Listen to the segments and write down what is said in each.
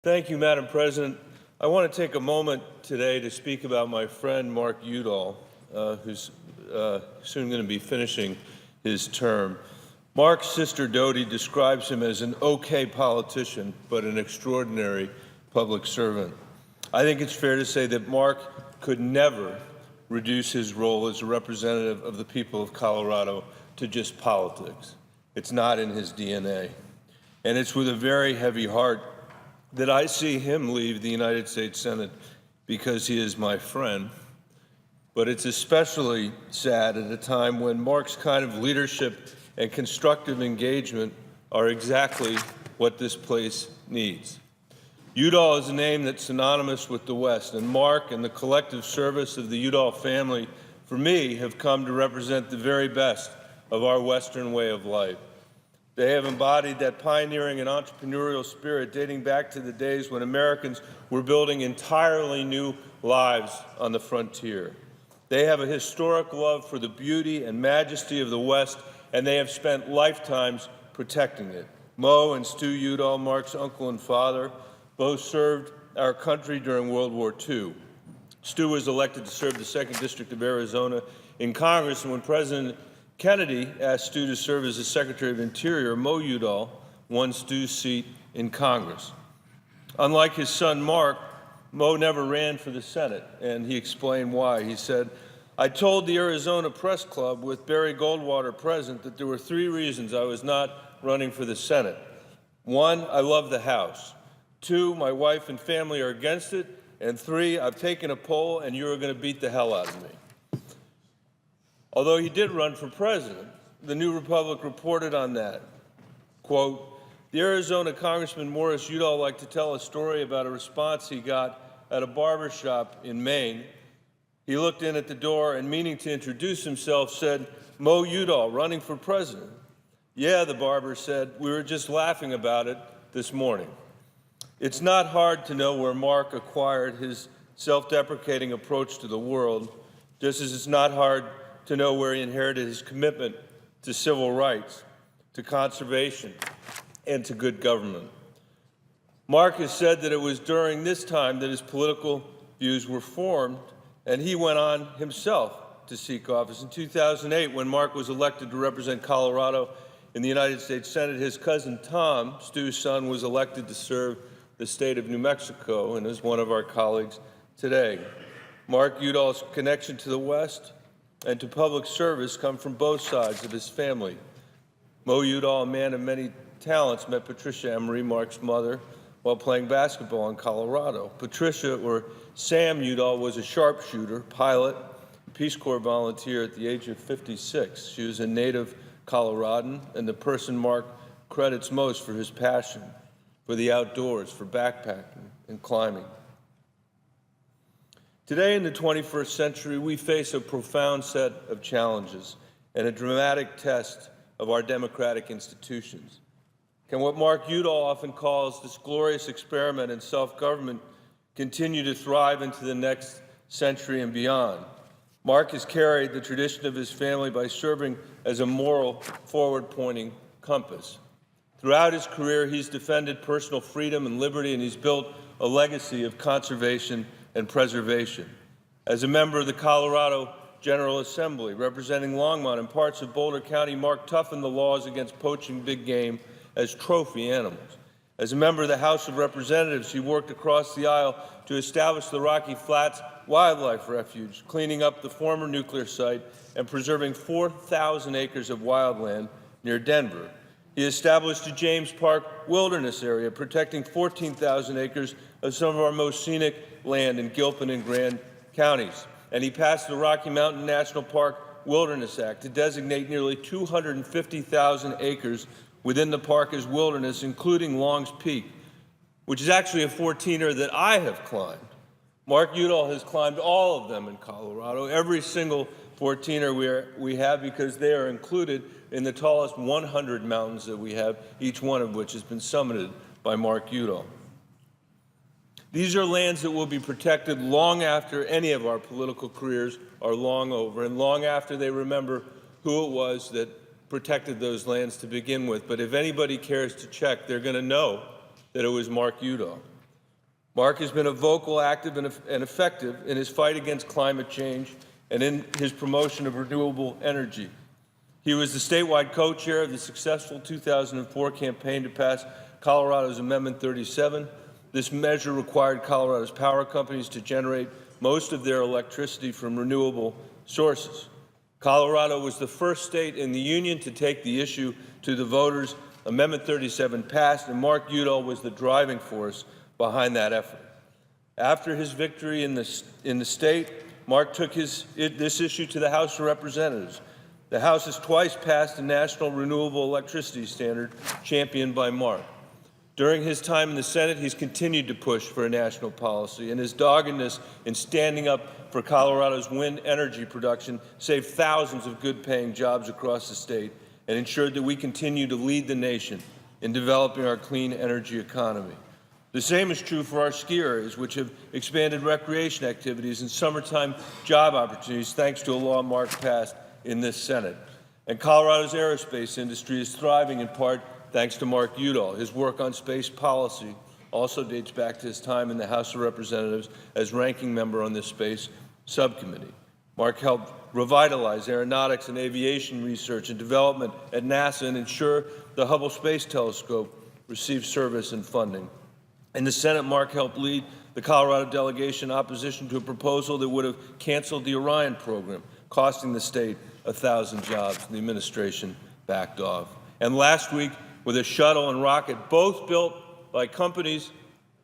Thank you, Madam President. I want to take a moment today to speak about my friend Mark Udall, who's soon going to be finishing his term. Mark's sister Dodie describes him as an okay politician, but an extraordinary public servant. I think it's fair to say that Mark could never reduce his role as a representative of the people of Colorado to just politics. It's not in his DNA. And it's with a very heavy heart that I see him leave the United States Senate because he is my friend. But it's especially sad at a time when Mark's kind of leadership and constructive engagement are exactly what this place needs. Udall is a name that's synonymous with the West, and Mark and the collective service of the Udall family, for me, have come to represent the very best of our Western way of life. They have embodied that pioneering and entrepreneurial spirit dating back to the days when Americans were building entirely new lives on the frontier. They have a historic love for the beauty and majesty of the West, and they have spent lifetimes protecting it. Mo and Stu Udall, Mark's uncle and father, both served our country during World War II. Stu was elected to serve the 2nd District of Arizona in Congress, and when President Kennedy asked Stu to serve as the Secretary of Interior, Mo Udall won Stu's seat in Congress. Unlike his son Mark, Mo never ran for the Senate, and he explained why. He said, "I told the Arizona Press Club with Barry Goldwater present that there were 3 reasons I was not running for the Senate. 1, I love the House. 2, my wife and family are against it. And 3, I've taken a poll and you're going to beat the hell out of me." Although he did run for president, the New Republic reported on that. Quote, "The Arizona Congressman Morris Udall liked to tell a story about a response he got at a barber shop in Maine. He looked in at the door and, meaning to introduce himself, said, 'Mo Udall, running for president.' 'Yeah,' the barber said, 'we were just laughing about it this morning.'" It's not hard to know where Mark acquired his self-deprecating approach to the world, just as it's not hard to know where he inherited his commitment to civil rights, to conservation, and to good government. Mark has said that it was during this time that his political views were formed, and he went on himself to seek office. In 2008, when Mark was elected to represent Colorado in the United States Senate, his cousin Tom, Stu's son, was elected to serve the state of New Mexico and is one of our colleagues today. Mark Udall's connection to the West and to public service come from both sides of his family. Mo Udall, a man of many talents, met Patricia Emery, Mark's mother, while playing basketball in Colorado. Patricia, or Sam Udall, was a sharpshooter, pilot, Peace Corps volunteer at the age of 56. She was a native Coloradan and the person Mark credits most for his passion for the outdoors, for backpacking and climbing. Today, in the 21st century, we face a profound set of challenges and a dramatic test of our democratic institutions. Can what Mark Udall often calls this glorious experiment in self-government continue to thrive into the next century and beyond? Mark has carried the tradition of his family by serving as a moral, forward-pointing compass. Throughout his career, he's defended personal freedom and liberty, and he's built a legacy of conservation and preservation. As a member of the Colorado General Assembly, representing Longmont and parts of Boulder County, Mark toughened the laws against poaching big game as trophy animals. As a member of the House of Representatives, he worked across the aisle to establish the Rocky Flats Wildlife Refuge, cleaning up the former nuclear site and preserving 4,000 acres of wildland near Denver. He established the James Park Wilderness Area, protecting 14,000 acres of some of our most scenic land in Gilpin and Grand counties. And he passed the Rocky Mountain National Park Wilderness Act to designate nearly 250,000 acres within the park as wilderness, including Long's Peak, which is actually a 14er that I have climbed. Mark Udall has climbed all of them in Colorado, every single 14er we have, because they are included in the tallest 100 mountains that we have, each one of which has been summited by Mark Udall. These are lands that will be protected long after any of our political careers are long over, and long after they remember who it was that protected those lands to begin with. But if anybody cares to check, they're going to know that it was Mark Udall. Mark has been a vocal, active, and effective in his fight against climate change and in his promotion of renewable energy. He was the statewide co-chair of the successful 2004 campaign to pass Colorado's Amendment 37. This measure required Colorado's power companies to generate most of their electricity from renewable sources. Colorado was the first state in the union to take the issue to the voters. Amendment 37 passed, and Mark Udall was the driving force behind that effort. After his victory in the state, Mark took this issue to the House of Representatives. The House has twice passed a national renewable electricity standard championed by Mark. During his time in the Senate, he's continued to push for a national policy, and his doggedness in standing up for Colorado's wind energy production saved thousands of good-paying jobs across the state and ensured that we continue to lead the nation in developing our clean energy economy. The same is true for our ski areas, which have expanded recreation activities and summertime job opportunities thanks to a law Mark passed in this Senate. And Colorado's aerospace industry is thriving in part thanks to Mark Udall. His work on space policy also dates back to his time in the House of Representatives as ranking member on this space subcommittee. Mark helped revitalize aeronautics and aviation research and development at NASA and ensure the Hubble Space Telescope received service and funding. In the Senate, Mark helped lead the Colorado delegation in opposition to a proposal that would have canceled the Orion program, costing the state 1,000 jobs. The administration backed off. And last week, with a shuttle and rocket, both built by companies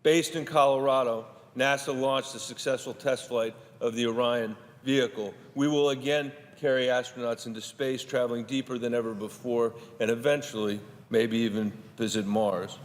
based in Colorado, NASA launched a successful test flight of the Orion vehicle. We will again carry astronauts into space, traveling deeper than ever before, and eventually maybe even visit Mars.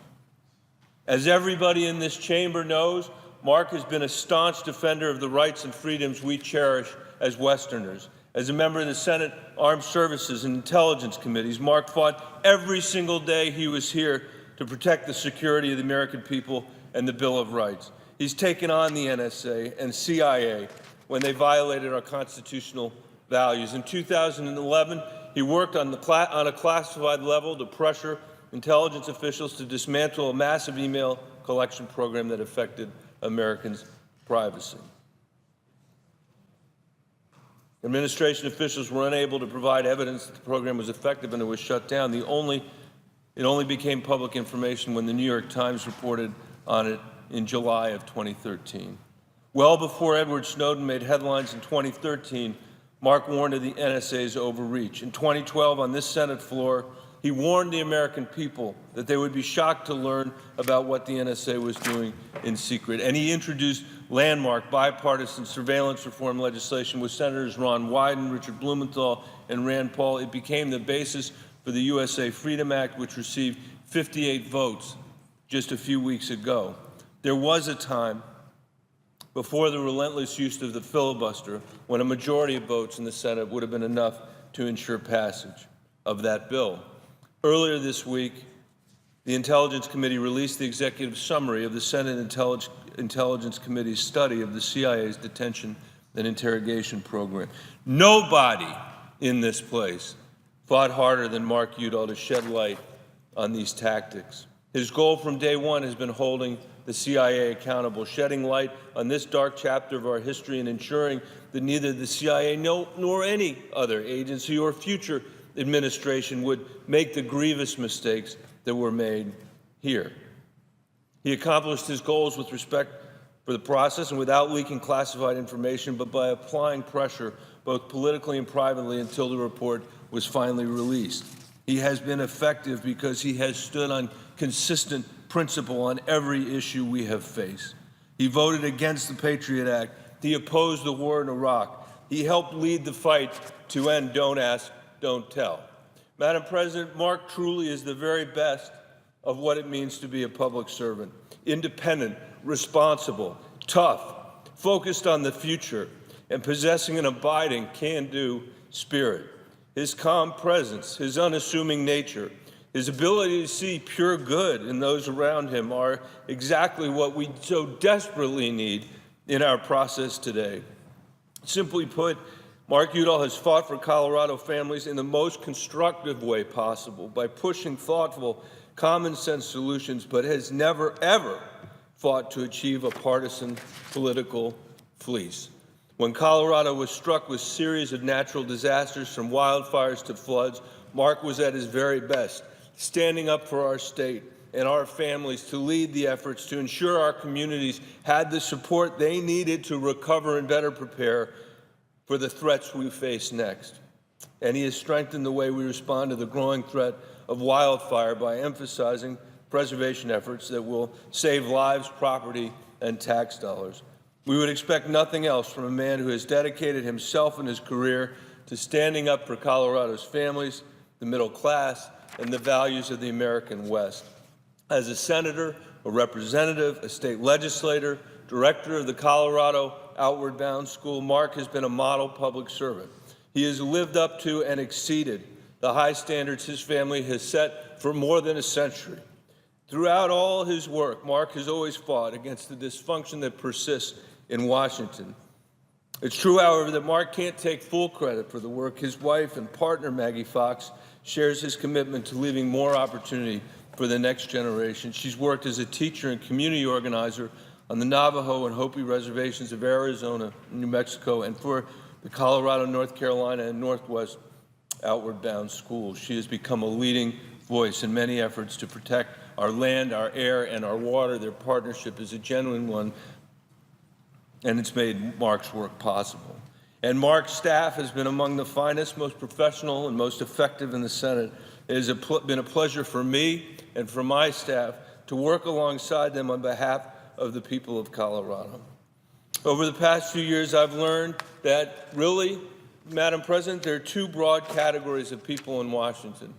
As everybody in this chamber knows, Mark has been a staunch defender of the rights and freedoms we cherish as Westerners. As a member of the Senate Armed Services and Intelligence Committees, Mark fought every single day he was here to protect the security of the American people and the Bill of Rights. He's taken on the NSA and CIA when they violated our constitutional values. In 2011, he worked on a classified level to pressure intelligence officials to dismantle a massive email collection program that affected Americans' privacy. Administration officials were unable to provide evidence that the program was effective and it was shut down. It only became public information when the New York Times reported on it in July of 2013. Well before Edward Snowden made headlines in 2013, Mark warned of the NSA's overreach. In 2012, on this Senate floor, he warned the American people that they would be shocked to learn about what the NSA was doing in secret. And he introduced landmark bipartisan surveillance reform legislation with Senators Ron Wyden, Richard Blumenthal, and Rand Paul. It became the basis for the USA Freedom Act, which received 58 votes just a few weeks ago. There was a time before the relentless use of the filibuster when a majority of votes in the Senate would have been enough to ensure passage of that bill. Earlier this week, the Intelligence Committee released the executive summary of the Senate Intelligence Committee's study of the CIA's detention and interrogation program. Nobody in this place fought harder than Mark Udall to shed light on these tactics. His goal from day one has been holding the CIA accountable, shedding light on this dark chapter of our history and ensuring that neither the CIA nor any other agency or future administration would make the grievous mistakes that were made here. He accomplished his goals with respect for the process and without leaking classified information, but by applying pressure both politically and privately until the report was finally released. He has been effective because he has stood on consistent principle on every issue we have faced. He voted against the Patriot Act. He opposed the war in Iraq. He helped lead the fight to end Don't Ask, Don't Tell. Madam President, Mark truly is the very best of what it means to be a public servant. Independent, responsible, tough, focused on the future, and possessing an abiding can-do spirit. His calm presence, his unassuming nature, his ability to see pure good in those around him are exactly what we so desperately need in our process today. Simply put, Mark Udall has fought for Colorado families in the most constructive way possible by pushing thoughtful, common-sense solutions, but has never, ever fought to achieve a partisan political fleece. When Colorado was struck with a series of natural disasters, from wildfires to floods, Mark was at his very best, standing up for our state and our families to lead the efforts to ensure our communities had the support they needed to recover and better prepare for the threats we face next. And he has strengthened the way we respond to the growing threat of wildfire by emphasizing preservation efforts that will save lives, property, and tax dollars. We would expect nothing else from a man who has dedicated himself and his career to standing up for Colorado's families, the middle class, and the values of the American West. As a senator, a representative, a state legislator, director of the Colorado Outward Bound School, Mark has been a model public servant. He has lived up to and exceeded the high standards his family has set for more than a century. Throughout all his work, Mark has always fought against the dysfunction that persists in Washington. It's true, however, that Mark can't take full credit for the work. His wife and partner, Maggie Fox, shares his commitment to leaving more opportunity for the next generation. She's worked as a teacher and community organizer on the Navajo and Hopi reservations of Arizona, New Mexico, and for the Colorado, North Carolina, and Northwest Outward Bound schools. She has become a leading voice in many efforts to protect our land, our air, and our water. Their partnership is a genuine one, and it's made Mark's work possible. And Mark's staff has been among the finest, most professional, and most effective in the Senate. It has been a pleasure for me and for my staff to work alongside them on behalf of the people of Colorado. Over the past few years, I've learned that really, Madam President, there are two broad categories of people in Washington.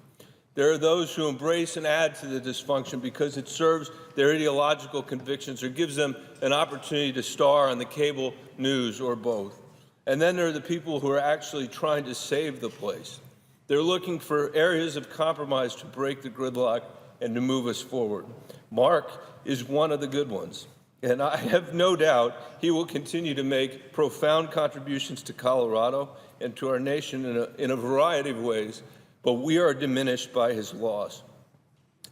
There are those who embrace and add to the dysfunction because it serves their ideological convictions or gives them an opportunity to star on the cable news or both. And then there are the people who are actually trying to save the place. They're looking for areas of compromise to break the gridlock and to move us forward. Mark is one of the good ones, and I have no doubt he will continue to make profound contributions to Colorado and to our nation in a variety of ways, but we are diminished by his loss.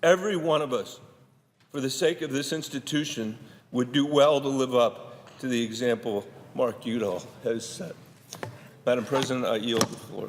Every one of us, for the sake of this institution, would do well to live up to the example Mark Udall has set. Madam President, I yield the floor.